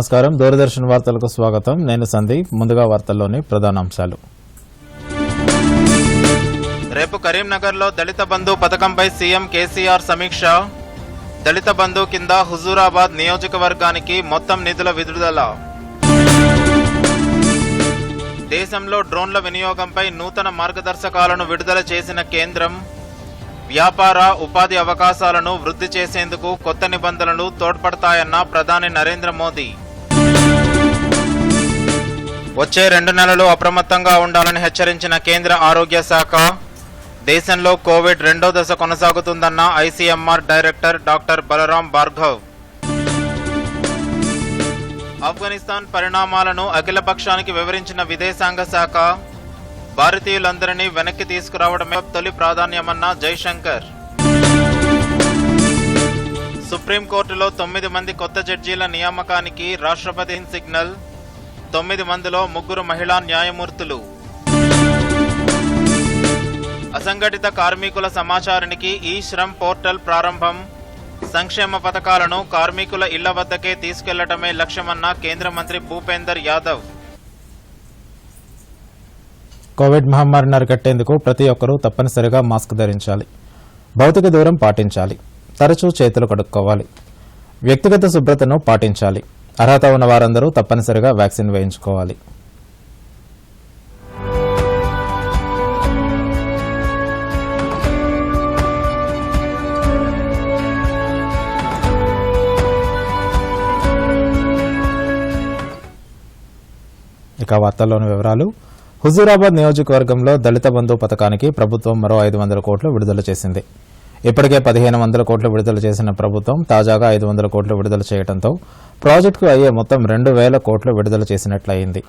నమస్కారం. దూరదర్శన్ వార్తలకు స్వాగతం. నేను సందీప్. ముందుగా వార్తల్లోని ప్రధానాంశాలు. రేపు కరీంనగర్లో దళిత బంధు పథకంపై సీఎం కేసీఆర్ సమీక్ష. దళిత బంధు కింద హుజూరాబాద్ నియోజకవర్గానికి మొత్తం నిధుల విడుదల. దేశంలో డ్రోన్ల వినియోగంపై నూతన మార్గదర్శకాలను విడుదల చేసిన కేంద్రం. వ్యాపార ఉపాధి అవకాశాలను వృద్ధి చేసేందుకు కొత్త నిబంధనలు తోడ్పడతాయన్న ప్రధాని నరేంద్ర మోదీ. వచ్చే 2 నెలలు అప్రమత్తంగా ఉండాలని హెచ్చరించిన కేంద్ర ఆరోగ్య శాఖ. దేశంలో కోవిడ్ 2వ దశ కొనసాగుతుందన్న ICMR director doctor Balaram Bhargav. Afghanistan పరిణామాలను అఖిలపక్షానికి వివరించిన విదేశాంగ శాఖ. భారతీయులందరినీ వెనక్కి తీసుకురావడమే తొలి ప్రాధాన్యమన్న జైశంకర్. సుప్రీంకోర్టులో 9 మంది కొత్త జడ్జీల నియామకానికి రాష్ట్రపతి సిగ్నల్. 9 మందిలో 3 మహిళా న్యాయమూర్తులు. అసంఘటిత కార్మికుల సమాచారానికి ఈ శ్రమ్ పోర్టల్ ప్రారంభం. సంక్షేమ పథకాలను కార్మికుల ఇళ్ల వద్దకే తీసుకెళ్లటమే లక్ష్యమన్న కేంద్ర మంత్రి భూపేందర్ యాదవ్. కోవిడ్ మహమ్మారిని అరికట్టేందుకు ప్రతి ఒక్కరూ తప్పనిసరిగా మాస్క్ ధరించాలి, భౌతిక దూరం పాటించాలి, తరచూ చేతులు కడుక్కోవాలి, వ్యక్తిగత శుభ్రతను పాటించాలి. అర్హత ఉన్న వారందరూ తప్పనిసరిగా వ్యాక్సిన్ వేయించుకోవాలి. ఇక వార్తల్లోని వివరాలు. హుజూరాబాద్ నియోజకవర్గంలో దళిత బంధు పథకానికి ప్రభుత్వం మరో 500 కోట్లు విడుదల చేసింది. ఇప్పటికే 1500 కోట్లు విడుదల చేసిన ప్రభుత్వం తాజాగా 500 కోట్లు విడుదల చేయడంతో ప్రాజెక్టుకు అయ్యే మొత్తం 2000 కోట్లు విడుదల చేసినట్లయింది.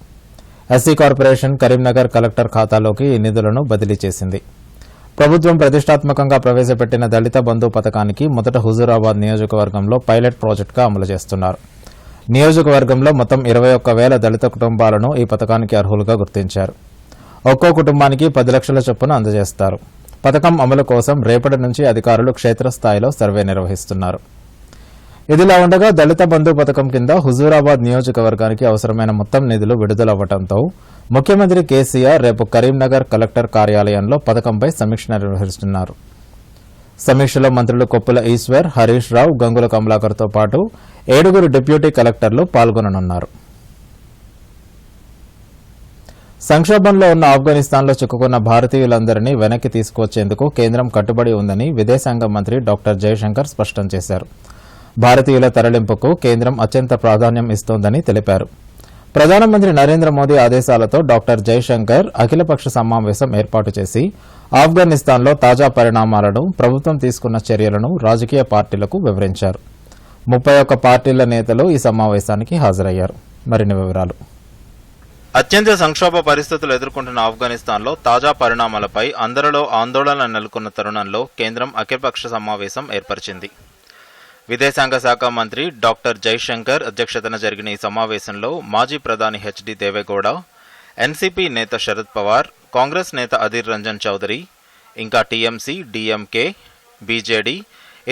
ఎస్సీ కార్పొరేషన్ కరీంనగర్ కలెక్టర్ ఖాతాలోకి ఈ నిధులను బదిలీ చేసింది. ప్రభుత్వం ప్రతిష్టాత్మకంగా ప్రవేశపెట్టిన దళిత బంధు పథకానికి మొదట హుజూరాబాద్ నియోజకవర్గంలో పైలట్ ప్రాజెక్టుగా అమలు చేస్తున్నారు. నియోజకవర్గంలో మొత్తం 21,000 దళిత కుటుంబాలను ఈ పథకానికి అర్హులుగా గుర్తించారు. ఒక్కో కుటుంబానికి 10 లక్షల చొప్పున అందజేస్తారు. పథకం అమలు కోసం రేపటి నుంచి అధికారులు క్షేత్రస్థాయిలో సర్వే నిర్వహిస్తున్నారు. ఇదిలా ఉండగా దళిత బంధు పథకం కింద హుజూరాబాద్ నియోజకవర్గానికి అవసరమైన మొత్తం నిధులు విడుదలవ్వడంతో ముఖ్యమంత్రి కేసీఆర్ రేపు కరీంనగర్ కలెక్టర్ కార్యాలయంలో పథకంపై సమీక్ష నిర్వహిస్తున్నారు. సమీక్షలో మంత్రులు కొప్పుల ఈశ్వర్, హరీష్ రావు, గంగుల కమలాకర్తో పాటు 7 డిప్యూటీ కలెక్టర్లు పాల్గొననున్నారు. సంక్షోభంలో ఉన్న ఆఫ్ఘనిస్తాన్లో చిక్కుకున్న భారతీయులందరినీ వెనక్కి తీసుకువచ్చేందుకు కేంద్రం కట్టుబడి ఉందని విదేశాంగ మంత్రి డాక్టర్ జైశంకర్ స్పష్టం చేశారు. భారతీయుల తరలింపుకు కేంద్రం అత్యంత ప్రాధాన్యం ఇస్తోందని తెలిపారు. ప్రధానమంత్రి నరేంద్ర మోదీ ఆదేశాలతో డాక్టర్ జైశంకర్ అఖిలపక్ష సమావేశం ఏర్పాటు చేసి ఆఫ్ఘనిస్తాన్లో తాజా పరిణామాలను, ప్రభుత్వం తీసుకున్న చర్యలను రాజకీయ పార్టీలకు వివరించారు. 31 పార్టీల నేతలు ఈ సమావేశానికి హాజరయ్యారు. మరిన్ని వివరాలు. అత్యంత సంక్షోభ పరిస్థితులు ఎదుర్కొంటున్న ఆఫ్ఘనిస్తాన్లో తాజా పరిణామాలపై అందరిలో ఆందోళన నెలకొన్న తరుణంలో కేంద్రం అఖిలపక్ష సమావేశం ఏర్పరిచింది. విదేశాంగ శాఖ మంత్రి డాక్టర్ జైశంకర్ అధ్యక్షతన జరిగిన ఈ సమావేశంలో మాజీ ప్రధాని హెచ్డి దేవేగౌడ, ఎన్సీపీ నేత శరద్ పవార్, కాంగ్రెస్ నేత అధీర్ రంజన్ చౌదరి, ఇంకా టీఎంసీ, డీఎంకే, బీజేడీ,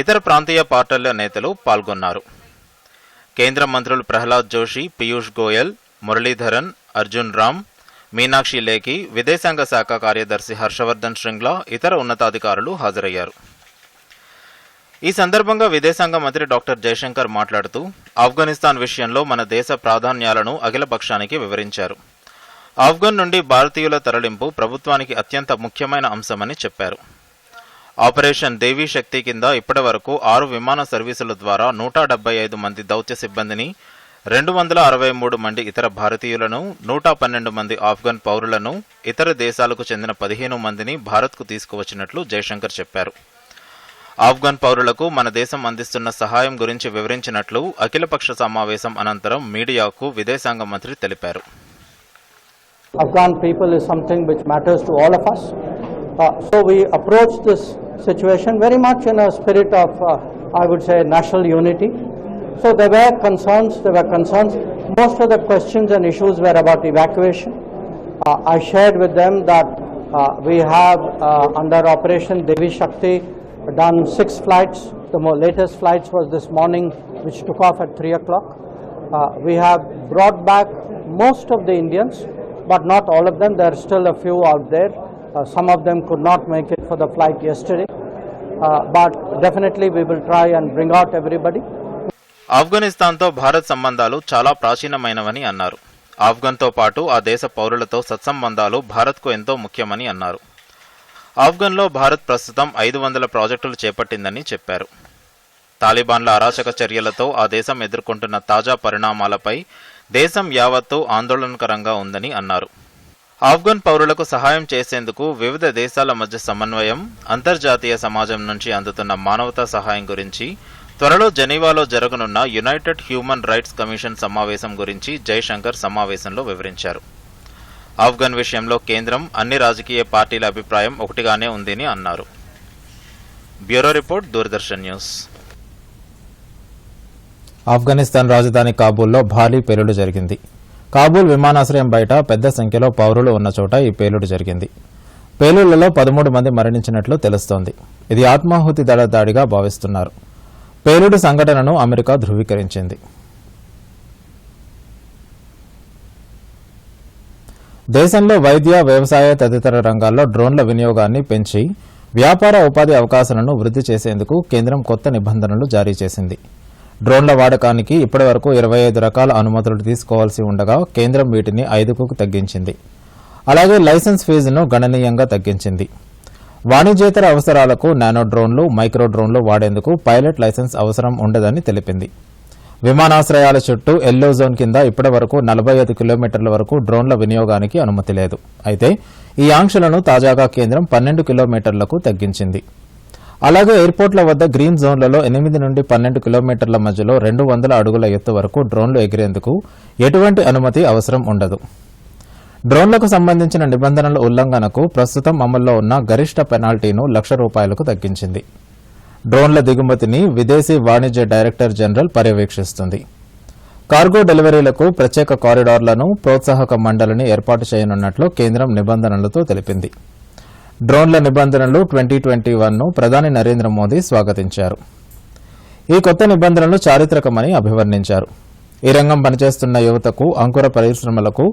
ఇతర ప్రాంతీయ పార్టీల నేతలు పాల్గొన్నారు. కేంద్ర మంత్రులు ప్రహ్లాద్ జోషి, పీయూష్ గోయల్, మురళీధరన్, అర్జున్ రామ్, మీనాక్షి లేఖి, విదేశాంగ శాఖ కార్యదర్శి హర్షవర్ధన్ శ్రింగ్లా, ఇతర ఉన్నతాధికారులు హాజరయ్యారు. ఈ సందర్భంగా విదేశాంగ మంత్రి డాక్టర్ జైశంకర్ మాట్లాడుతూ ఆఫ్ఘనిస్తాన్ విషయంలో మన దేశ ప్రాధాన్యాలను అఖిలపక్షానికి వివరించారు. ఆఫ్ఘన్ నుండి భారతీయుల తరలింపు ప్రభుత్వానికి అత్యంత ముఖ్యమైన అంశమని చెప్పారు. ఆపరేషన్ దేవీ శక్తి కింద ఇప్పటి వరకు 6 విమాన సర్వీసుల ద్వారా 175 మంది దౌత్య సిబ్బందిని, 263 మంది ఇతర భారతీయులను, 112 మంది ఆఫ్ఘన్ పౌరులను, ఇతర దేశాలకు చెందిన 15 మందిని భారత్కు తీసుకువచ్చినట్లు జైశంకర్ చెప్పారు. ఆఫ్ఘన్ పౌరులకు మన దేశం అందిస్తున్న సహాయం గురించి వివరించినట్లు అఖిలపక్ష సమావేశం అనంతరం మీడియాకు విదేశాంగ మంత్రి తెలిపారు. Afghan people is something which matters to all of us. So we approach this situation very much in a spirit of, I would say, national unity. So there were concerns. Most of the questions and issues were about evacuation. I shared with them that we have under Operation Devi Shakti done 6 flights. The latest flights was this morning, which took off at 3 o'clock. We have brought back most of the Indians, but not all of them. There are still a few out there. Some of them could not make it for the flight yesterday, but definitely we will try and bring out everybody. ఆఫ్ఘనిస్తాన్తో Bharat సంబంధాలు చాలా ప్రాచీనమైనవని అన్నారు. ఆఫ్ఘన్తో పాటు ఆ దేశ పౌరులతో సత్సంబంధాలు భారత్కు ఎంతో ముఖ్యమని అన్నారు. ఆఫ్ఘన్లో భారత్ ప్రస్తుతం 500 ప్రాజెక్టులు చేపట్టిందని చెప్పారు. తాలిబాన్ల అరాచక చర్యలతో ఆ దేశం ఎదుర్కొంటున్న తాజా పరిణామాలపై దేశం యావత్తూ ఆందోళనకరంగా ఉందని అన్నారు. ఆఫ్ఘన్ పౌరులకు సహాయం చేసేందుకు వివిధ దేశాల మధ్య సమన్వయం, అంతర్జాతీయ సమాజం నుంచి అందుతున్న మానవతా సహాయం గురించి త్వరలో జెనీవాలో జరగనున్న యునైటెడ్ హ్యూమన్ రైట్స్ కమిషన్ సమావేశం గురించి జైశంకర్ సమావేశంలో వివరించారు. ఆఫ్ఘన్ విషయంలో కేంద్రం, అన్ని రాజకీయ పార్టీల అభిప్రాయం ఒకటిగానే ఉందని అన్నారు. Bureau report, Doordarshan news. Afghanistan రాజధాని కాబూల్లో భారీ పేలుడు జరిగింది. కాబూల్ విమానాశ్రయం బయట పెద్ద సంఖ్యలో పౌరులు ఉన్న చోట ఈ పేలుడు జరిగింది. పేలుళ్లలో 13 మంది మరణించినట్లు తెలుస్తోంది. ఇది ఆత్మాహుతి దళ దాడిగా భావిస్తున్నారు. పేలుడు సంఘటనను అమెరికా ధృవీకరించింది. దేశంలో వైద్య, వ్యవసాయ తదితర రంగాల్లో డ్రోన్ల వినియోగాన్ని పెంచి వ్యాపార ఉపాధి అవకాశాలను వృద్ధి చేసేందుకు కేంద్రం కొత్త నిబంధనలు జారీ చేసింది. డ్రోన్ల వాడకానికి ఇప్పటివరకు 25 రకాల అనుమతులు తీసుకోవాల్సి ఉండగా కేంద్రం వీటిని 5కు తగ్గించింది. అలాగే లైసెన్స్ ఫీజును గణనీయంగా తగ్గించింది. వాణిజ్యేతర అవసరాలకు నానో డ్రోన్లు, మైక్రో డ్రోన్లు వాడేందుకు పైలట్ లైసెన్స్ అవసరం ఉండదని తెలిపింది. విమానాశ్రయాల చుట్టూ ఎల్లో జోన్ కింద ఇప్పటివరకు 45 కిలోమీటర్ల వరకు డ్రోన్ల వినియోగానికి అనుమతి లేదు. అయితే ఈ ఆంక్షలను తాజాగా కేంద్రం 12 కిలోమీటర్లకు తగ్గించింది. అలాగే ఎయిర్పోర్ట్ల వద్ద గ్రీన్ జోన్లలో 8 నుండి 12 కిలోమీటర్ల మధ్యలో 200 అడుగుల ఎత్తు వరకు డ్రోన్లు ఎగిరేందుకు ఎటువంటి అనుమతి అవసరం ఉండదు. డ్రోన్లకు సంబంధించిన నిబంధనల ఉల్లంఘనకు ప్రస్తుతం అమల్లో ఉన్న గరిష్ట పెనాల్టీను ₹1,00,000 తగ్గించింది. డ్రోన్ల దిగుమతిని విదేశీ వాణిజ్య డైరెక్టర్ జనరల్ పర్యవేక్షిస్తుంది. కార్గో డెలివరీలకు ప్రత్యేక కారిడార్లను, ప్రోత్సాహక మండలిని ఏర్పాటు చేయనున్నట్లు కేంద్రం నిబంధనలతో తెలిపింది. డ్రోన్ల నిబంధనలు 2021ను ప్రధాని నరేంద్ర మోదీ స్వాగతించారు. ఈ కొత్త నిబంధనలు చారిత్రకమని అభివర్ణించారు. ఈ రంగం పనిచేస్తున్న యువతకు, అంకుర పరిశ్రమలకు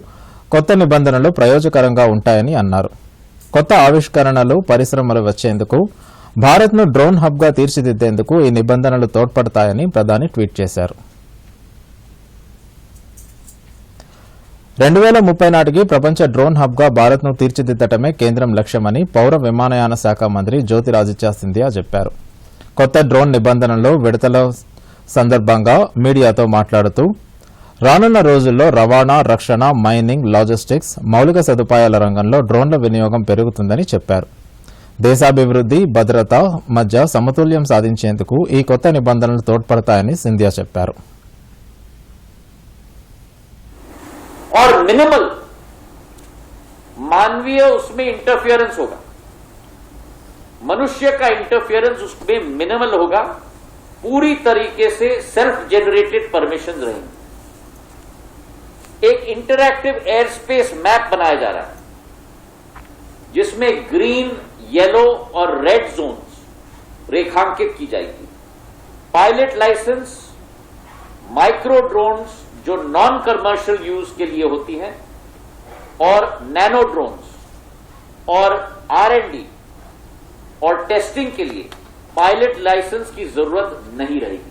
కొత్త నిబంధనలు ప్రయోజకరంగా ఉంటాయని అన్నారు. కొత్త ఆవిష్కరణలు, పరిశ్రమలు వచ్చేందుకు, భారత్ను డ్రోన్ హబ్గా తీర్చిదిద్దేందుకు ఈ నిబంధనలు తోడ్పడతాయని ప్రధాని ట్వీట్ చేశారు. 2030 నాటికి ప్రపంచ డ్రోన్ హబ్గా భారత్ను తీర్చిదిద్దటమే కేంద్రం లక్ష్యమని పౌర విమానయాన శాఖ మంత్రి జ్యోతిరాదిత్య సింధియా చెప్పారు. కొత్త డ్రోన్ నిబంధనలు విడుదల సందర్భంగా మీడియాతో మాట్లాడుతూ, రానున్న రోజుల్లో రవాణా, రక్షణ, మైనింగ్, లాజిస్టిక్స్, మౌలిక సదుపాయాల రంగంలో డ్రోన్ల వినియోగం పెరుగుతుందని చెప్పారు. దేశాభివృద్ది, భద్రత మధ్య సమతుల్యం సాధించేందుకు ఈ కొత్త నిబంధనలు తోడ్పడతాయని సింధియా చెప్పారు. और मिनिमल मानवीय उसमें इंटरफियरेंस होगा, मनुष्य का इंटरफियरेंस उसमें मिनिमल होगा. पूरी तरीके से सेल्फ जेनरेटेड परमिशन रहेंगे. एक इंटरैक्टिव एयर स्पेस मैप बनाया जा रहा है जिसमें ग्रीन, येलो और रेड जोन्स रेखांकित की जाएगी. पायलट लाइसेंस, माइक्रो ड्रोन्स जो नॉन कमर्शियल यूज के लिए होती हैं, और नैनो ड्रोन्स और R&D और टेस्टिंग के लिए पायलट लाइसेंस की जरूरत नहीं रहेगी.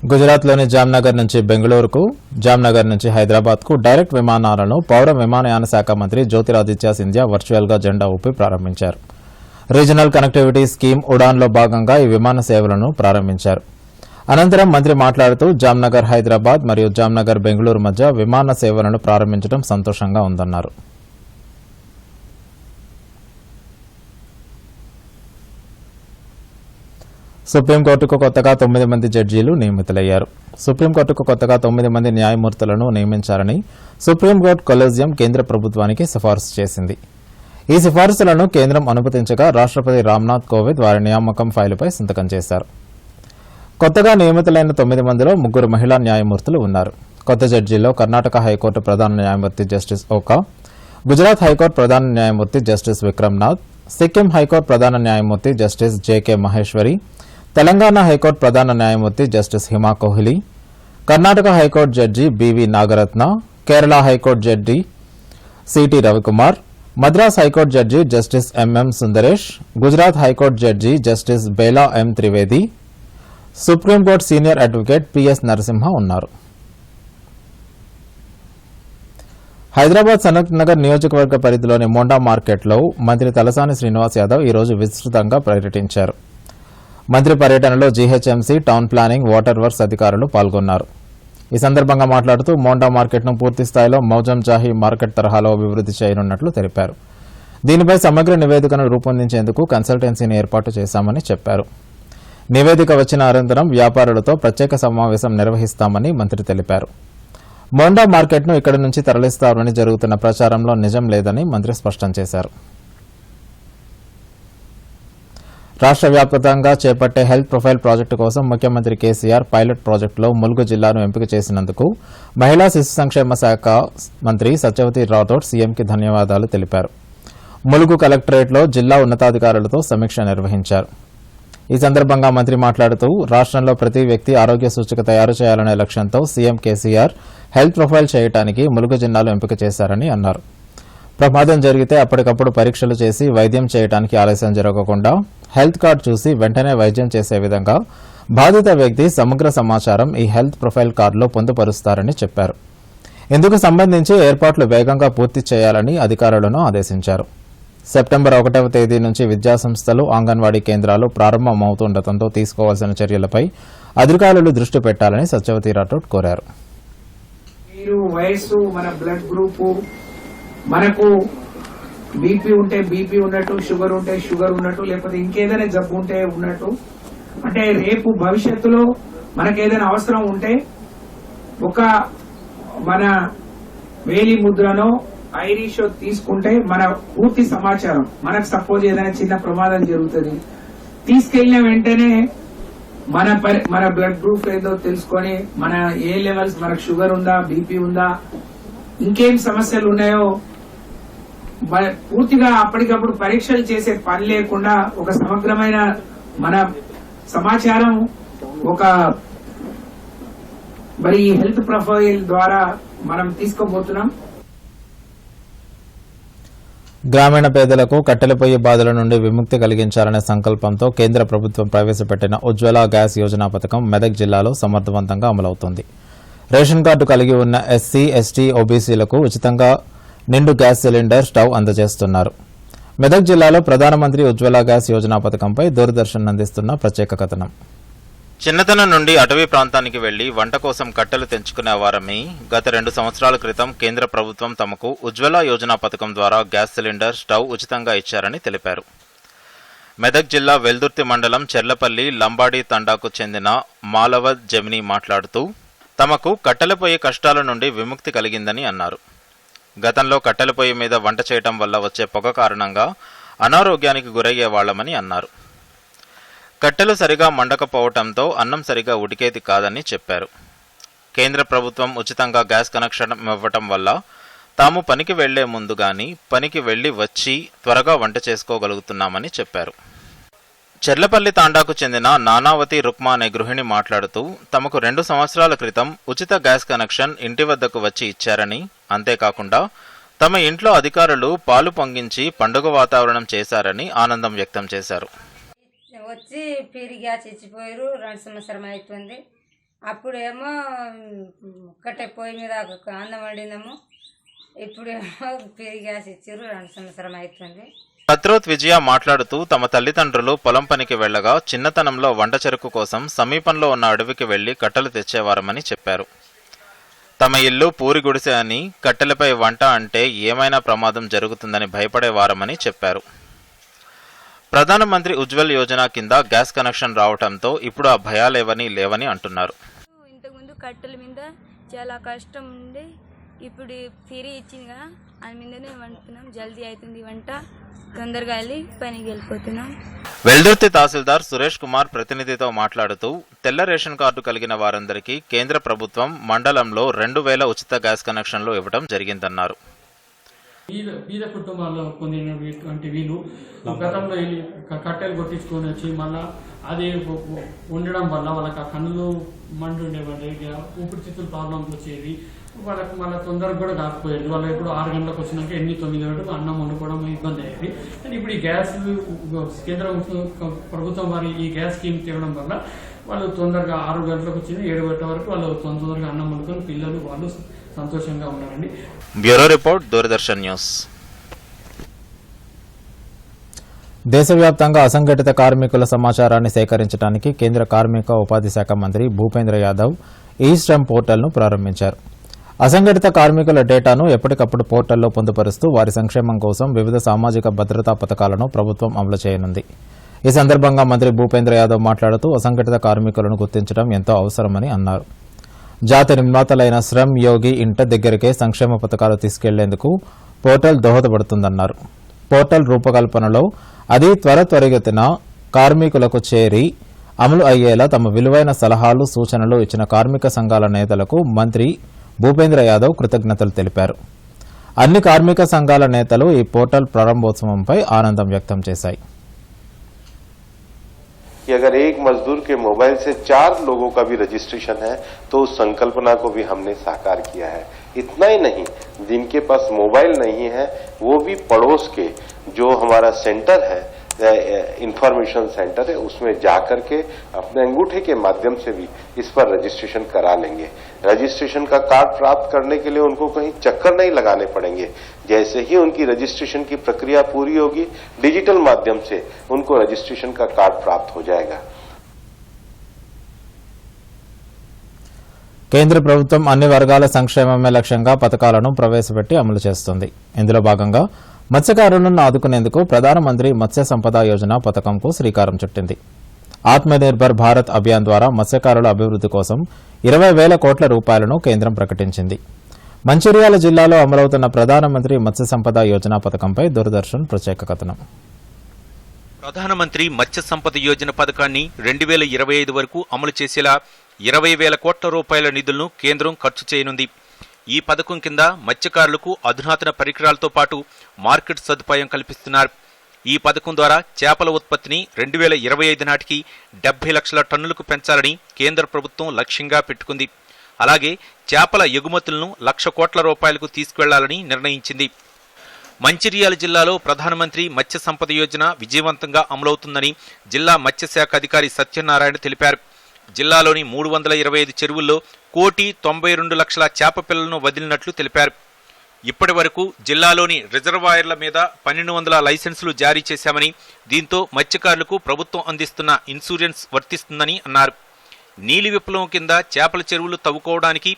గుజరాత్లోని జామ్నగర్ నుంచి బెంగళూరుకు, జామ్నగర్ నుంచి హైదరాబాద్కు డైరెక్ట్ విమానాలను పౌర విమానయాన శాఖ మంత్రి జ్యోతిరాదిత్య సింధియా వర్చువల్గా జెండా ఊపి ప్రారంభించారు. రీజనల్ కనెక్టివిటీ స్కీమ్ ఉడాన్లో భాగంగా ఈ విమాన సేవలను ప్రారంభించారు. అనంతరం మంత్రి మాట్లాడుతూ, జామ్నగర్ హైదరాబాద్ మరియు జామ్నగర్ బెంగళూరు మధ్య విమాన సేవలను ప్రారంభించడం సంతోషంగా ఉందన్నారు. సుప్రీంకోర్టుకు కొత్తగా 9 మంది జడ్జీలు నియమితులయ్యారు. సుప్రీంకోర్టుకు కొత్తగా 9 మంది న్యాయమూర్తులను నియమించాలని సుప్రీంకోర్టు కొలీజియం కేంద్ర ప్రభుత్వానికి సిఫారసు చేసింది. ఈ సిఫారసులను కేంద్రం అనుమతించగా రాష్ట్రపతి రామ్నాథ్ కోవింద్ వారి నియామకం ఫైలుపై సంతకం చేశారు. కొత్తగా నియమితులైన 9 మందిలో 3 మహిళా న్యాయమూర్తులు ఉన్నారు. కొత్త జడ్జీల్లో కర్ణాటక హైకోర్టు ప్రధాన న్యాయమూర్తి జస్టిస్ ఓకా, గుజరాత్ హైకోర్టు ప్రధాన న్యాయమూర్తి జస్టిస్ విక్రమ్నాథ్, సిక్కిం హైకోర్టు ప్రధాన న్యాయమూర్తి justice JK Maheshwari, Telangana high court ప్రధాన న్యాయమూర్తి justice Hima Kohli, Karnataka high court judge BV Nagarathna, Kerala high court judge CT Ravikumar, Madras high court judge justice MM Sundresh, Gujarat high court judge justice Bela M Trivedi, supreme court senior advocate PS Narasimha ఉన్నారు. హైదరాబాద్ సనత్ నగర్ నియోజకవర్గ పరిధిలోని మోండా మార్కెట్లో మంత్రి తలసాని శ్రీనివాస్ యాదవ్ ఈ రోజు విస్తృతంగా పర్యటించారు. మంత్రి పర్యటనలో GHMC, town planning, water works అధికారులు పాల్గొన్నారు. ఈ సందర్భంగా మాట్లాడుతూ మోండా మార్కెట్ను పూర్తి స్థాయిలో మౌజం జాహీ మార్కెట్ తరహాలో అభివృద్ది చేయనున్నట్లు తెలిపారు. దీనిపై సమగ్ర నివేదికను రూపొందించేందుకు కన్సల్టెన్సీని ఏర్పాటు చేశామని చెప్పారు. నివేదిక వచ్చిన అనంతరం వ్యాపారులతో ప్రత్యేక సమావేశం నిర్వహిస్తామని మంత్రి తెలిపారు. మోండా మార్కెట్ను ఇక్కడి నుంచి తరలిస్తారని జరుగుతున్న ప్రచారంలో నిజం లేదని మంత్రి స్పష్టం చేశారు. రాష్ట్ర వ్యాప్తంగా చేపట్టే హెల్త్ ప్రొఫైల్ ప్రాజెక్టు కోసం ముఖ్యమంత్రి కేసీఆర్ పైలట్ ప్రాజెక్టులో ములుగు జిల్లాను ఎంపిక చేసినందుకు మహిళా శిశు సంక్షేమ శాఖ మంత్రి సత్యవతి రాథోడ్ సీఎంకి ధన్యవాదాలు తెలిపారు. ములుగు కలెక్టరేట్లో జిల్లా ఉన్నతాధికారులతో సమీక్ష నిర్వహించారు. ఈ సందర్భంగా మంత్రి మాట్లాడుతూ రాష్ట్రంలో ప్రతి వ్యక్తి ఆరోగ్య సూచిక తయారు చేయాలనే లక్ష్యంతో సీఎం కేసీఆర్ హెల్త్ ప్రొఫైల్ చేయడానికి ములుగు జిల్లాలో ఎంపిక చేశారని అన్నారు. ప్రమాదం జరిగితే అప్పటికప్పుడు పరీక్షలు చేసి వైద్యం చేయడానికి ఆలస్యం జరగకుండా హెల్త్ కార్డు చూసి వెంటనే వైద్యం చేసే విధంగా బాధిత వ్యక్తి సమగ్ర సమాచారం ఈ హెల్త్ ప్రొఫైల్ కార్డులో పొందుపరుస్తారని చెప్పారు. ఇందుకు సంబంధించి ఏర్పాట్లు వేగంగా పూర్తి చేయాలని అధికారులను ఆదేశించారు. సెప్టెంబర్ 1వ తేదీ నుంచి విద్యాసంస్థలు, అంగన్వాడీ కేంద్రాలు ప్రారంభమవుతుండటంతో తీసుకోవాల్సిన చర్యలపై అధికారులు దృష్టి పెట్టాలని సత్యవతి రాథోడ్ కోరారు. వయస్సు, మన బ్లడ్ గ్రూపు, మనకు బీపీ ఉంటే బీపీ ఉన్నట్టు, షుగర్ ఉంటే షుగర్ ఉన్నట్టు, లేకపోతే ఇంకేదైనా జబ్బు ఉంటే ఉన్నట్టు, అంటే రేపు భవిష్యత్తులో మనకేదైనా అవసరం ఉంటే ఒక మన వేలి ముద్రనో ఐరిషో తీసుకుంటే మన పూర్తి సమాచారం, మనకు సపోజ్ ఏదైనా చిన్న ప్రమాదం జరుగుతుంది, తీసుకెళ్లిన వెంటనే మన బ్లడ్ గ్రూప్ ఏదో తెలుసుకొని మన ఏ లెవెల్స్, మనకు షుగర్ ఉందా, బీపీ ఉందా, ఇంకేం సమస్యలు ఉన్నాయో పూర్తిగా అప్పటికప్పుడు పరీక్షలు చేసే పని లేకుండా ఒక సమగ్రమైన మన సమాచారం ఒక మరి ఈ హెల్త్ ప్రొఫైల్ ద్వారా మనం తీసుకోబోతున్నాం. గ్రామీణ పేదలకు కట్టెల పొయ్యి బాధల నుండి విముక్తి కలిగించాలనే సంకల్పంతో కేంద్ర ప్రభుత్వం ప్రవేశపెట్టిన ఉజ్వల గ్యాస్ యోజన పథకం మెదక్ జిల్లాలో సమర్థవంతంగా అమలవుతోంది. రేషన్ కార్డు కలిగి ఉన్న ఎస్సీ, ఎస్టీ, ఓబీసీలకు ఉచితంగా నిండు గ్యాస్ సిలిండర్, స్టవ్ అందజేస్తున్నారు. మెదక్ జిల్లాలో ప్రధానమంత్రి ఉజ్వల గ్యాస్ యోజన పథకంపై దూరదర్శన్ అందిస్తున్న ప్రత్యేక కథనం. చిన్నతనం నుండి అటవీ ప్రాంతానికి వెళ్లి వంట కోసం కట్టెలు తెంచుకునే వారమే గత 2 సంవత్సరాల క్రితం కేంద్ర ప్రభుత్వం తమకు ఉజ్వల యోజన పథకం ద్వారా గ్యాస్ సిలిండర్, స్టవ్ ఉచితంగా ఇచ్చారని తెలిపారు. మెదక్ జిల్లా వెల్దుర్తి మండలం చెర్లపల్లి లంబాడి తండాకు చెందిన మాలవద్ జమిని మాట్లాడుతూ తమకు కట్టెల పొయ్యి కష్టాల నుండి విముక్తి కలిగిందని అన్నారు. గతంలో కట్టెల పొయ్యి మీద వంట చేయటం వల్ల వచ్చే పొగ కారణంగా అనారోగ్యానికి గురయ్యేవాళ్లమని అన్నారు. కట్టెలు సరిగా మండకపోవటంతో అన్నం సరిగా ఉడికేది కాదని చెప్పారు. కేంద్ర ప్రభుత్వం ఉచితంగా గ్యాస్ కనెక్షన్ ఇవ్వటం వల్ల తాము పనికి వెళ్లే ముందు గాని పనికి వెళ్లి వచ్చి త్వరగా వంట చేసుకోగలుగుతున్నామని చెప్పారు. చెర్లపల్లి తాండాకు చెందిన నానావతి రుక్మా అనే గృహిణి మాట్లాడుతూ తమకు 2 సంవత్సరాల క్రితం ఉచిత గ్యాస్ కనెక్షన్ ఇంటి వద్దకు వచ్చి ఇచ్చారని, అంతేకాకుండా తమ ఇంట్లో అధికారులు పాలు పొంగించి పండుగ వాతావరణం చేశారని ఆనందం వ్యక్తం చేశారు. వచ్చి పీరి గ్యాస్ ఇచ్చిపోయారు. 2 సంవత్సరం అవుతుంది. అప్పుడేమో కట్టె పొయ్యి మీద అన్నం వండినాము. ఇప్పుడేమో పీరి గ్యాస్ ఇచ్చారు. 2 సంవత్సరం అవుతుంది. కత్రోత్ విజయ మాట్లాడుతూ తమ తల్లిదండ్రులు పొలం పనికి వెళ్లగా చిన్నతనంలో వంట చెరుకు కోసం సమీపంలో ఉన్న అడవికి వెళ్లి కట్టెలు తెచ్చేవారమని చెప్పారు. తమ ఇల్లు పూరి గుడిసె అని, కట్టెలపై వంట అంటే ఏమైనా ప్రమాదం జరుగుతుందని భయపడేవారమని చెప్పారు. ప్రధానమంత్రి ఉజ్వల్ యోజన కింద గ్యాస్ కనెక్షన్ రావడంతో ఇప్పుడు ఆ భయాలేవని లేవని అంటున్నారు. ఇంతకుముందు కట్టెల మీద చాలా కష్టం ఉండే, ఇప్పుడు ఫ్రీ ఇచ్చింది కదా, అది మీదనే వండుతున్నాం. జల్దీ అవుతుంది వంట, తొందరగా వెళ్ళి పనికి వెళ్ళిపోతున్నాం. వెల్దుర్తి తహసీల్దార్ సురేష్ కుమార్ ప్రతినిధితో మాట్లాడుతూ తెల్ల రేషన్ కార్డు కలిగిన వారందరికీ కేంద్ర ప్రభుత్వం మండలంలో 2000 ఉచిత గ్యాస్ కనెక్షన్లు ఇవ్వడం జరిగిందన్నారు. బీద కుటుంబాల్లో పొందినటువంటి వీళ్ళు గతంలో వెళ్ళి కట్టెలు కొట్టించుకొని వచ్చి మళ్ళా అది ఉండడం వల్ల వాళ్ళకి ఆ కన్నులు మండు ఉండేవాడి, ఊపిరితిత్తులు ప్రాబ్లమ్స్ వచ్చేది, వాళ్ళకి మళ్ళీ తొందరగా కూడా కాకపోయేది. వాళ్ళు ఎప్పుడు 6 గంటలకు వచ్చినాక 8-9 గంటలకు అన్నం వండుకోవడం ఇబ్బంది అయ్యేది. కానీ ఇప్పుడు ఈ గ్యాస్ కేంద్ర ప్రభుత్వం వారి ఈ గ్యాస్ స్కీమ్ తేవడం వల్ల వాళ్ళు తొందరగా 6 గంటలకు వచ్చింది 7 గంటల వరకు వాళ్ళు తొందరగా అన్నం వండుకొని పిల్లలు వాళ్ళు సంతోషంగా ఉన్నారండి. Bureau report, Doordarshan news. దేశవ్యాప్తంగా అసంఘటిత కార్మికుల సమాచారాన్ని సేకరించడానికి కేంద్ర కార్మిక ఉపాధి శాఖ మంత్రి భూపేంద్ర యాదవ్ ఈ-శ్రమ్ పోర్టల్ను ప్రారంభించారు. అసంఘటిత కార్మికుల డేటాను ఎప్పటికప్పుడు పోర్టల్లో పొందుపరుస్తూ వారి సంక్షేమం కోసం వివిధ సామాజిక భద్రతా పథకాలను ప్రభుత్వం అమలు చేయనుంది. ఈ సందర్భంగా మంత్రి భూపేంద్ర యాదవ్ మాట్లాడుతూ అసంఘటిత కార్మికులను గుర్తించడం ఎంతో అవసరమని అన్నారు. జాతి నిర్మాతలైన శ్రమ్ యోగి ఇంట దగ్గరికే సంక్షేమ పథకాలు తీసుకెళ్లేందుకు పోర్టల్ దోహదపడుతుందన్నారు. పోర్టల్ రూపకల్పనలో అది త్వరితగతిన కార్మికులకు చేరి అమలు అయ్యేలా తమ విలువైన సలహాలు, సూచనలు ఇచ్చిన కార్మిక సంఘాల నేతలకు మంత్రి భూపేంద్ర యాదవ్ కృతజ్ఞతలు తెలిపారు. అన్ని కార్మిక సంఘాల నేతలు ఈ పోర్టల్ ప్రారంభోత్సవంపై ఆనందం వ్యక్తం చేశాయి. कि अगर एक मजदूर के मोबाइल से 4 लोगों का भी रजिस्ट्रेशन है तो उस संकल्पना को भी हमने साकार किया है। इतना ही नहीं, जिनके पास मोबाइल नहीं है वो भी पड़ोस के जो हमारा सेंटर है, इंफॉर्मेशन सेंटर है, उसमें जाकर के अपने अंगूठे के माध्यम से भी इस पर रजिस्ट्रेशन करा लेंगे। रजिस्ट्रेशन का कार्ड प्राप्त करने के लिए उनको कहीं चक्कर नहीं लगाने पड़ेंगे। जैसे ही उनकी रजिस्ट्रेशन की प्रक्रिया पूरी होगी, डिजिटल माध्यम से उनको रजिस्ट्रेशन का कार्ड प्राप्त हो जाएगा। కేంద్ర ప్రభుత్వం అన్ని వర్గాల సంక్షేమమే లక్ష్యంగా పథకాలను ప్రవేశపెట్టి అమలు చేస్తుంది. ఇందులో భాగంగా మత్స్యకారులను ఆదుకునేందుకు ప్రధానమంత్రి మత్స్య సంపద యోజన పథకంకు శ్రీకారం చుట్టింది. ఆత్మనిర్భర్ భారత్ అభియాన్ ద్వారా మత్స్యకారుల అభివృద్ది కోసం 20,000 కోట్ల రూపాయలను కేంద్రం ప్రకటించింది. మంచిర్యాల జిల్లాలో అమలవుతున్న ప్రధానమంత్రి మత్స్య సంపద యోజన పథకంపై దూరదర్శన్ ప్రత్యేక కథనం. ప్రధానమంత్రి మత్స్య సంపద యోజన పథకాన్ని 2025 వరకు అమలు చేసేలా 20,000 కోట్ల రూపాయల నిధులను కేంద్రం ఖర్చు చేయనుంది. ఈ పథకం కింద మత్స్యకారులకు అధునాతన పరికరాలతో పాటు మార్కెట్ సదుపాయం కల్పిస్తున్నారు. ఈ పథకం ద్వారా చేపల ఉత్పత్తిని 2025 నాటికి 70 లక్షల టన్నులకు పెంచాలని కేంద్ర ప్రభుత్వం లక్ష్యంగా పెట్టుకుంది. అలాగే చేపల ఎగుమతులను 1,00,000 కోట్ల రూపాయలకు తీసుకువెళ్లాలని నిర్ణయించింది. మంచిర్యాల జిల్లాలో ప్రధానమంత్రి మత్స్య సంపద యోజన విజయవంతంగా అమలవుతుందని జిల్లా మత్స్యశాఖ అధికారి సత్యనారాయణ తెలిపారు. జిల్లాలోని 325 చెరువుల్లో 1,92 లక్షల చేప పిల్లలను వదిలినట్లు తెలిపారు. ఇప్పటి వరకు జిల్లాలోని రిజర్వాయర్ల మీద 1,200 లైసెన్సులు జారీ చేశామని, దీంతో మత్స్యకారులకు ప్రభుత్వం అందిస్తున్న ఇన్సూరెన్స్ వర్తిస్తుందని అన్నారు. నీలి విప్లవం కింద చేపల చెరువులు తవ్వుకోవడానికి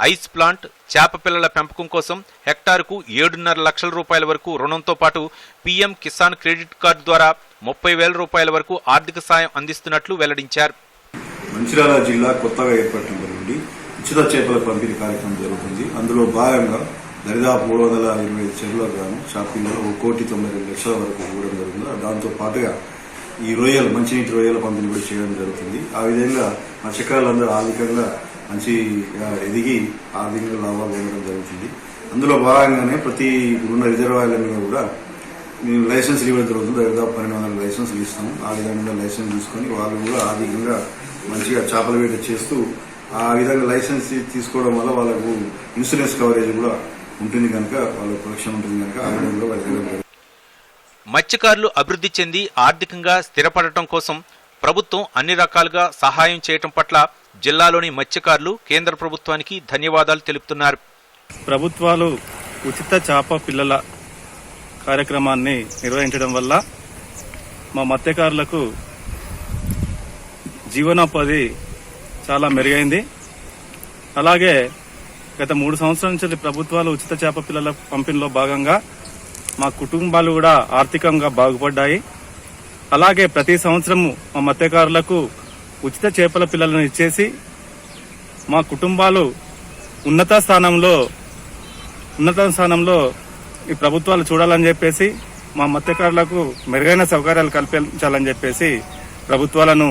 ఐస్ ప్లాంట్, చేప పిల్లల పెంపకం కోసం హెక్టారుకు 7.5 లక్షల రూపాయల వరకు రుణంతో పాటు పీఎం కిసాన్ క్రెడిట్ కార్డు ద్వారా 30,000 రూపాయల వరకు ఆర్థిక సాయం అందిస్తున్నట్లు వెల్లడించారు. మంచిర్యాల జిల్లా కొత్తగా ఏర్పడినటువంటి ఉచిత చేపల పంపిణీ కార్యక్రమం జరుగుతుంది. అందులో భాగంగా దరిదాపు 325 చెరువులకు గాను షాపింగ్లో 1,92,00,000 వరకు ఇవ్వడం జరుగుతుంది. దాంతో పాటుగా ఈ రొయ్యలు, మంచినీటి రొయ్యల పంపిణీ కూడా చేయడం జరుగుతుంది. ఆ విధంగా మత్స్యకారులందరూ ఆర్థికంగా మంచిగా ఎదిగి ఆర్థికంగా లాభాలు పొందడం జరుగుతుంది. అందులో భాగంగానే ప్రతి ఉన్న రిజర్వాయర్ల మీద కూడా మేము లైసెన్సులు ఇవ్వడం జరుగుతుంది. దాదాపు 1,200 లైసెన్సులు ఇస్తాము. ఆ విధంగా లైసెన్స్ తీసుకొని వాళ్ళు కూడా ఆర్థికంగా మంచిగా చేపల వేట చేస్తూ ఆ విధంగా లైసెన్స్ తీసుకోవడం వల్ల వాళ్ళకు ఇన్సూరెన్స్ కవరేజ్ కూడా ఉంటుంది కనుక వాళ్ళ ప్రొటెక్షన్ ఉంటుంది కనుక ఆ విధంగా వాళ్ళు మత్స్యకారులు అభివృద్ధి చెంది ఆర్థికంగా స్థిరపడటం కోసం ప్రభుత్వం అన్ని రకాలుగా సహాయం చేయటం పట్ల జిల్లాలోని మత్స్యకారులు కేంద్ర ప్రభుత్వానికి ధన్యవాదాలు తెలుపుతున్నారు. ప్రభుత్వాలు ఉచిత చేప పిల్లల కార్యక్రమాన్ని నిర్వహించడం వల్ల మా మత్స్యకారులకు జీవనోపాధి చాలా మెరుగైంది. అలాగే గత 3 సంవత్సరాల నుంచి ప్రభుత్వాలు ఉచిత చేప పిల్లల పంపిణీలో భాగంగా మా కుటుంబాలు కూడా ఆర్థికంగా బాగుపడ్డాయి. అలాగే ప్రతి సంవత్సరము మా మత్స్యకారులకు ఉచిత చేపల పిల్లలను ఇచ్చేసి మా కుటుంబాలు ఉన్నత స్థానంలో ఈ ప్రభుత్వాలు చూడాలని చెప్పేసి మా మత్స్యకారులకు మెరుగైన సౌకర్యాలు కల్పించాలని చెప్పేసి ప్రభుత్వాలను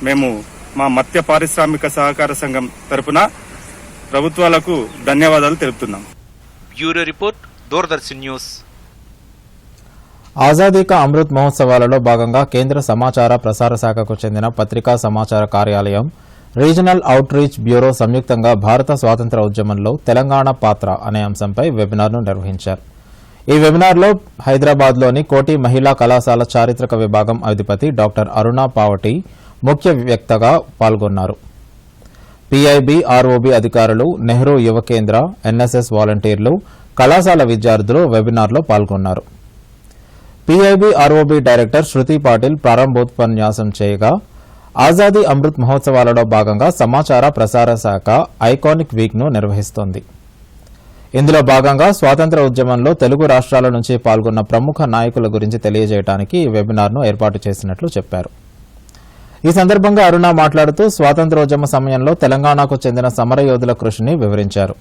మేము మా మత్స్య పారిశ్రామిక సహకార సంఘం తరపున ప్రభుత్వాలకు ధన్యవాదాలు తెలుపుతున్నాం. Bureau report, Doordarshan news. Azadi కా అమృత్ మహోత్సవాలలో భాగంగా కేంద్ర సమాచార ప్రసార శాఖకు చెందిన పత్రికా సమాచార కార్యాలయం, రీజనల్ అవుట్ రీచ్ బ్యూరో సంయుక్తంగా భారత స్వాతంత్ర ఉద్యమంలో తెలంగాణ పాత్ర అనే అంశంపై వెబినార్ను నిర్వహించారు. ఈ వెబినార్లో హైదరాబాద్లోని కోటి మహిళా కళాశాల చారిత్రక విభాగం అధిపతి డాక్టర్ అరుణ పావటి ముఖ్య వక్తగా పాల్గొన్నారు. పీఐబీ, ఆర్ఓబీ అధికారులు, నెహ్రూ యువ కేంద్ర, ఎన్ఎస్ఎస్ వాలంటీర్లు, కళాశాల విద్యార్థులు వెబినార్లో పాల్గొన్నారు. పీఐబీ, ఆర్ఓబీ డైరెక్టర్ శృతి పాటిల్ ప్రారంభోపన్యాసం చేయగా, ఆజాదీ అమృత్ మహోత్సవాలలో భాగంగా సమాచార ప్రసార శాఖ ఐకానిక్ వీక్ ను నిర్వహిస్తోంది. ఇందులో భాగంగా స్వాతంత్ర ఉద్యమంలో తెలుగు రాష్ట్రాల నుంచి పాల్గొన్న ప్రముఖ నాయకుల గురించి తెలియజేయడానికి ఈ వెబినార్ను ఏర్పాటు చేసినట్లు చెప్పారు. ఈ సందర్భంగా అరుణ మాట్లాడుతూ స్వాతంత్ర్యోద్యమ సమయంలో తెలంగాణకు చెందిన సమరయోధుల కృషిని వివరించారు.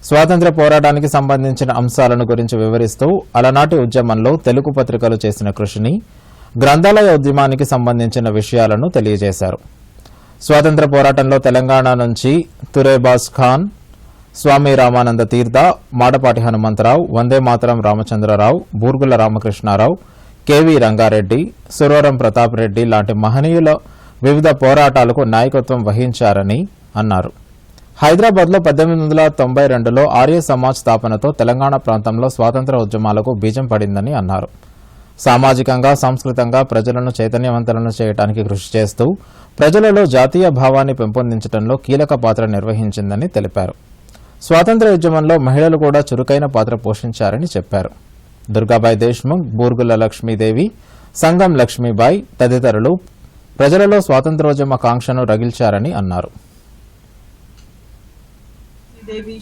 స్వాతంత్ర్య పోరాటానికి సంబంధించిన అంశాలను గురించి వివరిస్తూ అలనాటి ఉద్యమంలో తెలుగు పత్రికలు చేసిన కృషిని, గ్రంథాలయ ఉద్యమానికి సంబంధించిన విషయాలను తెలియజేశారు. స్వాతంత్ర్య పోరాటంలో తెలంగాణ నుంచి తురేబాజ్ ఖాన్, స్వామి రామానంద తీర్థ, మాడపాటి హనుమంతరావు, వందే మాతరం రామచంద్రరావు, బూర్గుల రామకృష్ణారావు, కెవి రంగారెడ్డి, సురవరం ప్రతాప్ రెడ్డి లాంటి మహనీయుల వివిధ పోరాటాలకు నాయకత్వం వహించారని అన్నారు. హైదరాబాద్లో 1892లో ఆర్య సమాజ్ స్థాపనతో తెలంగాణ ప్రాంతంలో స్వాతంత్ర ఉద్యమాలకు బీజం పడిందని అన్నారు. సామాజికంగా, సాంస్కృతికంగా ప్రజలను చైతన్యవంతులను చేయడానికి కృషి చేస్తూ ప్రజలలో జాతీయ భావాన్ని పెంపొందించడంలో కీలక పాత్ర నిర్వహించిందని తెలిపారు. స్వాతంత్ర ఉద్యమంలో మహిళలు కూడా చురుకైన పాత్ర పోషించారని చెప్పారు. దుర్గాబాయి దేశ్ముఖ్, బూర్గుల లక్ష్మీదేవి, సంగం లక్ష్మీబాయి తదితరులు ప్రజలలో స్వాతంత్రోద్యమ కాంక్షను రగిల్చారని అన్నారు.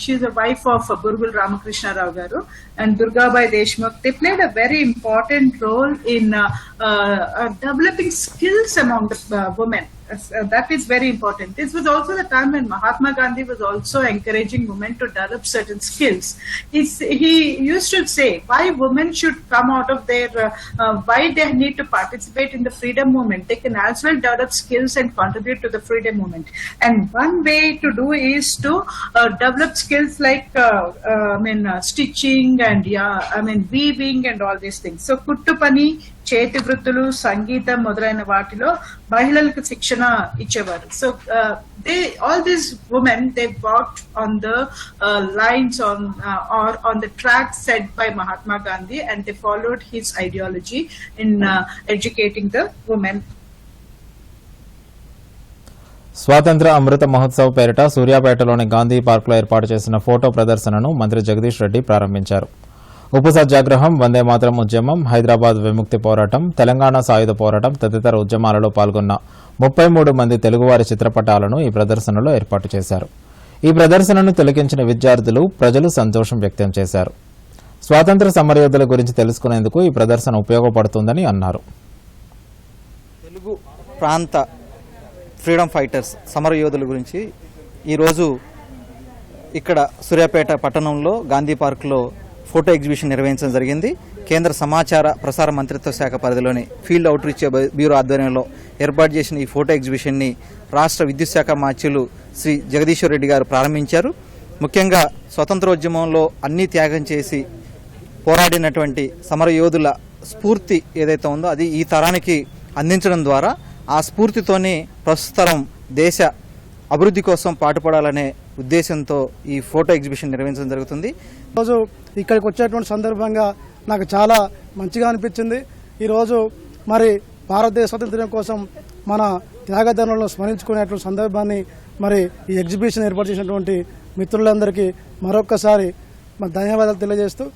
She is the wife of Burgul Ramakrishna Rao Garu and Durgabai Deshmukh. They played a very important role in developing skills among the women. That is very important. This was also the time when Mahatma Gandhi was also encouraging women to develop certain skills. He used to say why women should come out of their, why they need to participate in the freedom movement. They can as well develop skills and contribute to the freedom movement. And one way to do is to develop skills like, stitching and weaving and all these things. So, kuttu pani, చేతి వృత్తులు, సంగీతం మొదలైన వాటిలో మహిళలకు శిక్షణ ఇచ్చేవారు. So all these women, they walked on the lines or on the track set by Mahatma Gandhi, and they followed his ideology in educating the women. స్వాతంత్ర అమృత మహోత్సవ్ పేరిట సూర్యాపేటలోని గాంధీ పార్కులో ఏర్పాటు చేసిన ఫోటో ప్రదర్శనను మంత్రి జగదీష్ రెడ్డి ప్రారంభించారు. ఉప్పు సత్యాగ్రహం, వందే మాతరం ఉద్యమం, హైదరాబాద్ విముక్తి పోరాటం, తెలంగాణ సాయుధ పోరాటం తదితర ఉద్యమాలలో పాల్గొన్న 33 మంది తెలుగువారి చిత్రపటాలను ఈ ప్రదర్శనలో ఏర్పాటు చేశారు. ఈ ప్రదర్శనను తిలకించిన విద్యార్థులు, ప్రజలు సంతోషం వ్యక్తం చేశారు. స్వాతంత్ర సమరయోధుల గురించి తెలుసుకునేందుకు ఈ ప్రదర్శన ఉపయోగపడుతుందని అన్నారు. తెలుగు ప్రాంత ఫ్రీడమ్ ఫైటర్స్ సమరయోధుల గురించి ఈరోజు ఇక్కడ సూర్యాపేట పట్టణంలో గాంధీ పార్కులో ఫోటో ఎగ్జిబిషన్ నిర్వహించడం జరిగింది. కేంద్ర సమాచార ప్రసార మంత్రిత్వ శాఖ పరిధిలోని ఫీల్డ్ అవుట్ రీచ్ బ్యూరో ఆధ్వర్యంలో ఏర్పాటు చేసిన ఈ ఫోటో ఎగ్జిబిషన్ని రాష్ట్ర విద్యుత్ శాఖ మంత్రులు శ్రీ జగదీశ్వర్ రెడ్డి గారు ప్రారంభించారు. ముఖ్యంగా స్వతంత్రోద్యమంలో అన్ని త్యాగం చేసి పోరాడినటువంటి సమరయోధుల స్ఫూర్తి ఏదైతే ఉందో అది ఈ తరానికి అందించడం ద్వారా ఆ స్ఫూర్తితోనే ప్రస్తుతం దేశ అభివృద్ధి కోసం పాటుపడాలనే ఉద్దేశంతో ఈ ఫోటో ఎగ్జిబిషన్ నిర్వహించడం జరుగుతుంది. ఈరోజు ఇక్కడికి వచ్చేటువంటి సందర్భంగా నాకు చాలా మంచిగా అనిపించింది. ఈరోజు మరి భారతదేశ స్వాతంత్ర్యం కోసం మన త్యాగధనులను స్మరించుకునేటువంటి సందర్భాన్ని మరి ఈ ఎగ్జిబిషన్ ఏర్పాటు చేసినటువంటి మిత్రులందరికీ మరొక్కసారి ధన్యవాదాలు తెలియజేస్తూ,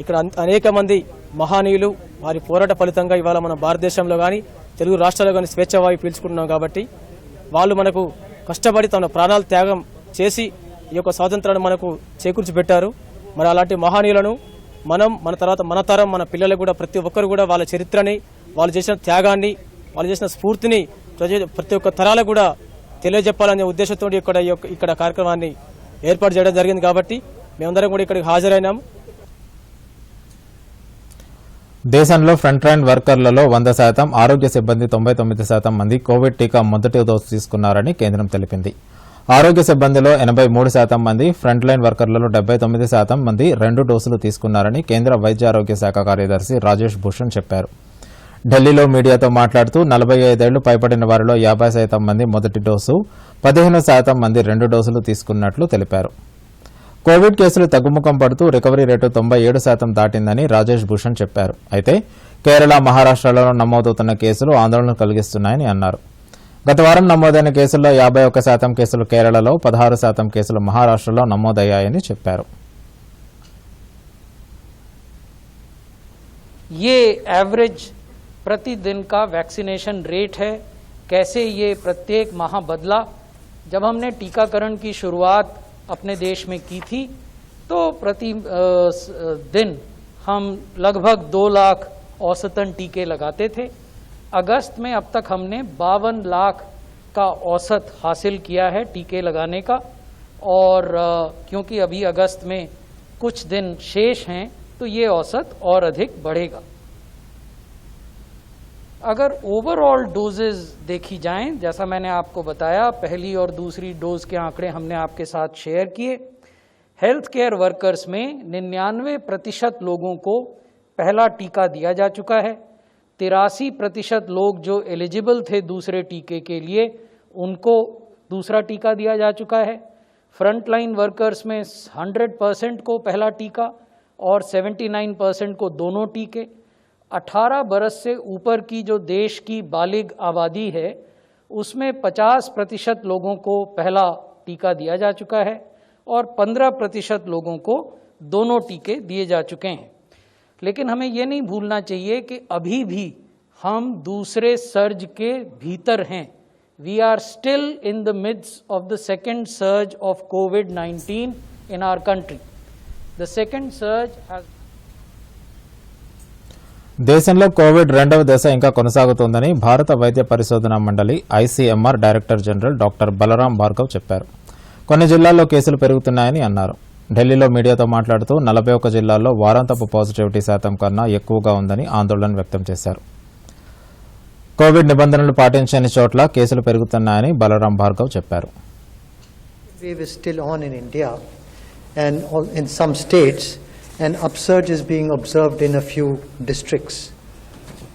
ఇక్కడ అనేక మంది మహానీయులు వారి పోరాట ఫలితంగా ఇవాళ మన భారతదేశంలో కానీ తెలుగు రాష్ట్రాల్లో కానీ స్వేచ్ఛావాయు పీల్చుకుంటున్నాం. కాబట్టి వాళ్ళు మనకు కష్టపడి తమ ప్రాణాలు త్యాగం చేసి ఈ యొక్క స్వాతంత్రాన్ని మనకు చేకూర్చి పెట్టారు. మరి అలాంటి మహానీయులను మన తర్వాత మన తరం, మన పిల్లలకు కూడా ప్రతి ఒక్కరు కూడా వాళ్ళ చరిత్రని, వాళ్ళు చేసిన త్యాగాన్ని, వాళ్ళు చేసిన స్ఫూర్తిని ప్రతి ఒక్క తరాలకు కూడా తెలియజెప్పాలనే ఉద్దేశంతో ఇక్కడ కార్యక్రమాన్ని ఏర్పాటు చేయడం జరిగింది. కాబట్టి మేమందరం కూడా ఇక్కడికి హాజరైనాం. దేశంలో ఫ్రంట్ లైన్ వర్కర్లలో 100%, ఆరోగ్య సిబ్బంది 99% మంది కోవిడ్ టీకా మొదటి డోసు తీసుకున్నారని కేంద్రం తెలిపింది. ఆరోగ్య సిబ్బందిలో 83% మంది, ఫ్రంట్ లైన్ వర్కర్లలో 79% మంది 2 డోసులు తీసుకున్నారని కేంద్ర వైద్య ఆరోగ్య శాఖ కార్యదర్శి రాజేష్ భూషణ్ చెప్పారు. ఢిల్లీలో మీడియాతో మాట్లాడుతూ 45 ఏళ్లు పైబడిన వారిలో 50% మంది మొదటి డోసు, 15% మంది 2 డోసులు తీసుకున్నట్లు తెలిపారు. కోవిడ్ కేసులు తగ్గుముఖం పడుతూ రికవరీ రేటు 97% దాటిందని రాజేష్ భూషణ్ చెప్పారు. అయితే కేరళ, మహారాష్ట్రలలో నమోదవుతున్న కేసులు ఆందోళన కలిగిస్తున్నాయని అన్నారు. గత వారం నమోదైన కేసుల్లో 51% కేసులు కేరళలో, 16% కేసులు మహారాష్ట్రలో నమోదయ్యాయని చెప్పారు. ये एवरेज प्रतिदिन का वैक्सीनेशन रेट है. कैसे ये प्रत्येक माह बदला? जब हमने टीकाकरण की शुरुआत अपने देश में की थी तो प्रति दिन हम लगभग 2 लाख औसतन टीके लगाते थे. अगस्त में अब तक हमने 52 लाख का औसत हासिल किया है टीके लगाने का. और क्योंकि अभी अगस्त में कुछ दिन शेष हैं तो ये औसत और अधिक बढ़ेगा. अगर ओवरऑल डोजेज देखी जाएं, जैसा मैंने आपको बताया, पहली और दूसरी डोज के आंकड़े हमने आपके साथ शेयर किए. हेल्थ केयर वर्कर्स में 99% लोगों को पहला टीका दिया जा चुका है. 83% लोग जो एलिजिबल थे दूसरे टीके के लिए, उनको दूसरा टीका दिया जा चुका है. फ्रंटलाइन वर्कर्स में 100% को पहला टीका और 79% को दोनों टीके. 18 बरस से ऊपर की जो देश की बालिग आबादी है, उसमें 50% लोगों को पहला टीका दिया जा चुका है और 15% लोगों को दोनों टीके दिए जा चुके हैं. लेकिन हमें ये नहीं भूलना चाहिए कि अभी भी हम दूसरे सर्ज के भीतर हैं. We are still in the midst of the second surge of COVID-19 in our country. The second surge has దేశంలో కోవిడ్ 2వ దశ ఇంకా కొనసాగుతోందని భారత వైద్య పరిశోధనా మండలి ICMR director general doctor Balaram Bhargav చెప్పారు. కొన్ని జిల్లాల్లో కేసులు పెరుగుతున్నాయని అన్నారు. ఢిల్లీలో మీడియాతో మాట్లాడుతూ 41 జిల్లాల్లో వారాంతపు పాజిటివిటీ శాతం కన్నా ఎక్కువగా ఉందని ఆందోళన వ్యక్తం చేశారు. కోవిడ్ నిబంధనలు పాటించని చోట్ల కేసులు పెరుగుతున్నాయని బలరాం భార్గవ్ చెప్పారు. Wave is still on in India and in some states, an upsurge is being observed in a few districts.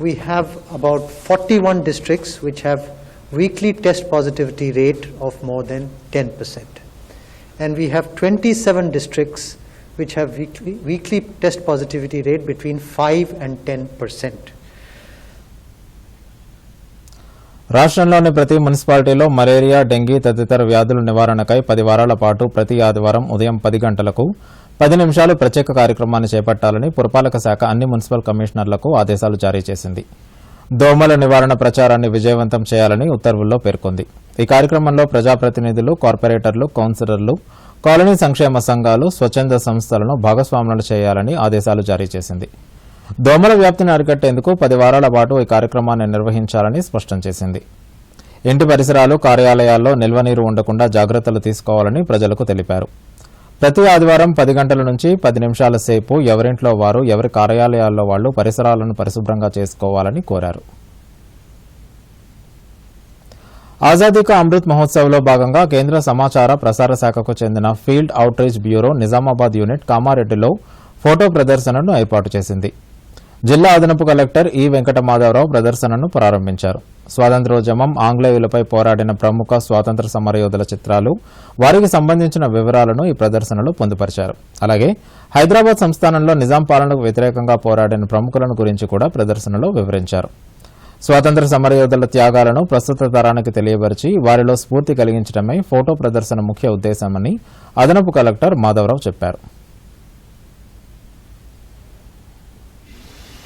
We have about 41 districts which have weekly test positivity rate of more than 10%. And we have 27 districts which have weekly test positivity rate between 5 and 10%. రాష్ట్రంలోని ప్రతి మున్సిపాలిటీలో malaria, dengue తదితర వ్యాధుల నివారణకై 10 వారాల పాటు ప్రతి ఆదివారం ఉదయం 10 గంటలకు 10 నిమిషాలు ప్రత్యేక కార్యక్రమాన్ని చేపట్టాలని పురపాలక శాఖ అన్ని మున్సిపల్ కమిషనర్లకు ఆదేశాలు జారీ చేసింది. దోమల నివారణ ప్రచారాన్ని విజయవంతం చేయాలని ఉత్తర్వుల్లో పేర్కొంది. ఈ కార్యక్రమంలో ప్రజాప్రతినిధులు, కార్పొరేటర్లు, కౌన్సిలర్లు, కాలనీ సంక్షేమ సంఘాలు, స్వచ్ఛంద సంస్థలను భాగస్వాములు చేయాలని ఆదేశాలు జారీ చేసింది. దోమల వ్యాప్తిని అరికట్టేందుకు 10 వారాల పాటు ఈ కార్యక్రమాన్ని నిర్వహించాలని స్పష్టం చేసింది. ఇంటి పరిసరాలు, కార్యాలయాల్లో నిల్వ నీరు ఉండకుండా జాగ్రత్తలు తీసుకోవాలని ప్రజలకు తెలిపారు. ప్రతి ఆదివారం 10 గంటల నుంచి 10 నిమిషాల సేపు ఎవరింట్లో వారు, ఎవరి కార్యాలయాల్లో వాళ్లు పరిసరాలను పరిశుభ్రంగా చేసుకోవాలని కోరారు. ఆజాదీ కా అమృత్ మహోత్సవ్లో భాగంగా కేంద్ర సమాచార ప్రసార శాఖకు చెందిన field out reach bureau Nizamabad unit కామారెడ్డిలో ఫోటో ప్రదర్శనను ఏర్పాటు చేసింది. జిల్లా అదనపు కలెక్టర్ ఈ వెంకటమాధవరావు ప్రదర్శనను ప్రారంభించారు. స్వాతంత్ర్యోద్యమం, ఆంగ్లేయులపై పోరాడిన ప్రముఖ స్వాతంత్ర సమరయోధుల చిత్రాలు, వారికి సంబంధించిన వివరాలను ఈ ప్రదర్శనలో పొందుపరిచారు. అలాగే హైదరాబాద్ సంస్థానంలో నిజాం పాలనకు వ్యతిరేకంగా పోరాడిన ప్రముఖులను గురించి కూడా ప్రదర్శనలో వివరించారు. స్వాతంత్ర సమరయోధుల త్యాగాలను ప్రస్తుత తరానికి తెలియపరిచి వారిలో స్ఫూర్తి కలిగించడమే ఫోటో ప్రదర్శన ముఖ్య ఉద్దేశమని అదనపు కలెక్టర్ మాధవరావు చెప్పారు.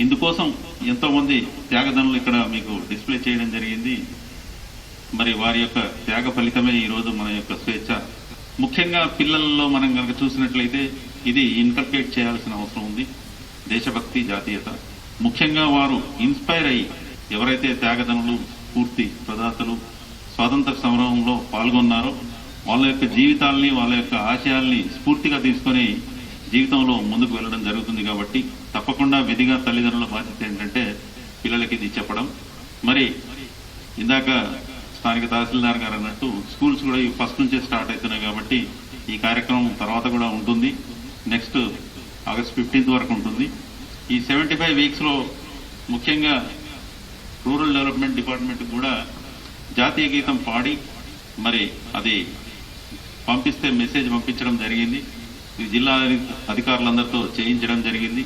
ఇందుకోసం ఎంతో మంది త్యాగదనులు ఇక్కడ మీకు డిస్ప్లే చేయడం జరిగింది. మరి వారి యొక్క త్యాగ ఫలితమే ఈరోజు మన యొక్క స్వేచ్ఛ. ముఖ్యంగా పిల్లల్లో మనం కనుక చూసినట్లయితే ఇది ఇన్కల్కేట్ చేయాల్సిన అవసరం ఉంది. దేశభక్తి, జాతీయత. ముఖ్యంగా వారు ఇన్స్పైర్ అయ్యి ఎవరైతే త్యాగదనులు, స్ఫూర్తి ప్రదాతలు స్వాతంత్ర సమరంలో పాల్గొన్నారో వాళ్ళ యొక్క జీవితాల్ని, వాళ్ళ యొక్క ఆశయాల్ని స్ఫూర్తిగా తీసుకొని జీవితంలో ముందుకు వెళ్ళడం జరుగుతుంది. కాబట్టి తప్పకుండా విధిగా తల్లిదండ్రుల బాధ్యత ఏంటంటే పిల్లలకి ఇది చెప్పడం. మరి ఇందాక స్థానిక తహసీల్దార్ గారు అన్నట్టు స్కూల్స్ కూడా ఫస్ట్ నుంచే స్టార్ట్ అవుతున్నాయి కాబట్టి ఈ కార్యక్రమం తర్వాత కూడా ఉంటుంది. నెక్స్ట్ ఆగస్ట్ 15th వరకు ఉంటుంది. ఈ 75 వీక్స్లో ముఖ్యంగా రూరల్ డెవలప్మెంట్ డిపార్ట్మెంట్ కూడా జాతీయ గీతం పాడి మరి అది పంపిస్తే మెసేజ్ పంపించడం జరిగింది. ఈ జిల్లా అధికారులందరితో చేయించడం జరిగింది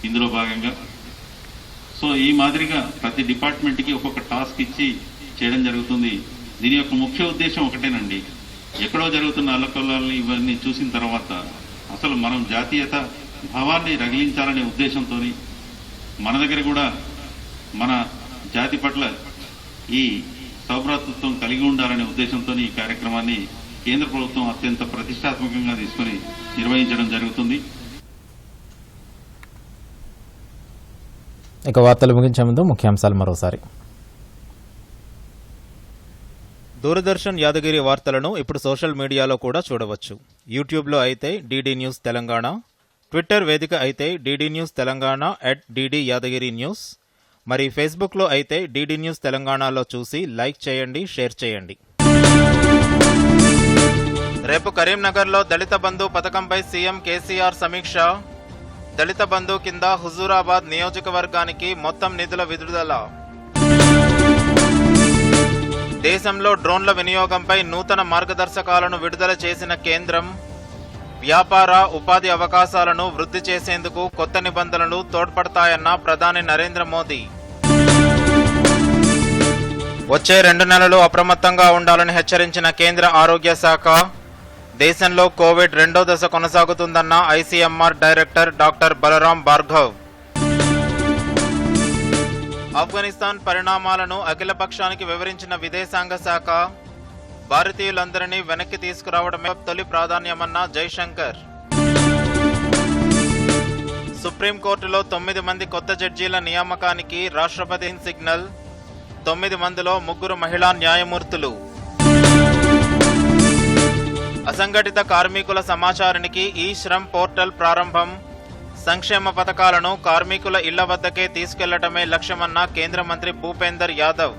ఇందులో భాగంగా. సో ఈ మాదిరిగా ప్రతి డిపార్ట్మెంట్కి ఒక్కొక్క టాస్క్ ఇచ్చి చేయడం జరుగుతుంది. దీని యొక్క ముఖ్య ఉద్దేశం ఒకటేనండి, ఎక్కడో జరుగుతున్న అల్లకల్లాలని ఇవన్నీ చూసిన తర్వాత అసలు మనం జాతీయత భావాన్ని రగిలించాలనే ఉద్దేశంతో మన దగ్గర కూడా మన జాతి పట్ల ఈ సౌభ్రాతృత్వం కలిగి ఉండాలనే ఉద్దేశంతో ఈ కార్యక్రమాన్ని కేంద్ర ప్రభుత్వం అత్యంత ప్రతిష్టాత్మకంగా తీసుకుని నిర్వహించడం జరుగుతుంది. ఇక వార్తలు ముగించే ముందు ముఖ్యాంశాలు మరోసారి. దూరదర్శన్ యాదగిరి వార్తలను ఇప్పుడు సోషల్ మీడియాలో కూడా చూడవచ్చు. యూట్యూబ్లో అయితే డీడీ న్యూస్ తెలంగాణ, ట్విట్టర్ వేదిక అయితే DD news Telangana @DD Yadagiri news, మరి ఫేస్బుక్లో అయితే డీడీ న్యూస్ తెలంగాణలో చూసి లైక్ చేయండి, షేర్ చేయండి. రేపు కరీంనగర్లో దళిత బంధు పథకంపై సీఎం కేసీఆర్ సమీక్ష. దళిత బంధు కింద హుజూరాబాద్ నియోజకవర్గానికి మొత్తం నిధుల విడుదల. దేశంలో డ్రోన్ల వినియోగంపై నూతన మార్గదర్శకాలను విడుదల చేసిన కేంద్రం. వ్యాపార ఉపాధి అవకాశాలను వృద్ధి చేసేందుకు కొత్త నిబంధనలు తోడ్పడతాయన్న ప్రధాని నరేంద్ర మోదీ. వచ్చే 2 నెలలు అప్రమత్తంగా ఉండాలని హెచ్చరించిన కేంద్ర ఆరోగ్య శాఖ. దేశంలో కోవిడ్ 2వ దశ కొనసాగుతుందన్న ICMR director doctor Balaram Bhargav. Afghanistan పరిణామాలను అఖిలపక్షానికి వివరించిన విదేశాంగ శాఖ. భారతీయులందరినీ వెనక్కి తీసుకురావడమే తొలి ప్రాధాన్యమన్న జైశంకర్. సుప్రీంకోర్టులో 9 మంది కొత్త జడ్జీల నియామకానికి రాష్ట్రపతి సిగ్నల్. 9 మందిలో 3 మహిళా న్యాయమూర్తులు. అసంఘటిత కార్మికుల సమాచారానికి ఈ శ్రమ్ పోర్టల్ ప్రారంభం. సంక్షేమ పథకాలను కార్మికుల ఇళ్ల వద్దకే తీసుకెళ్లటమే లక్ష్యమన్న కేంద్ర మంత్రి భూపేందర్ యాదవ్.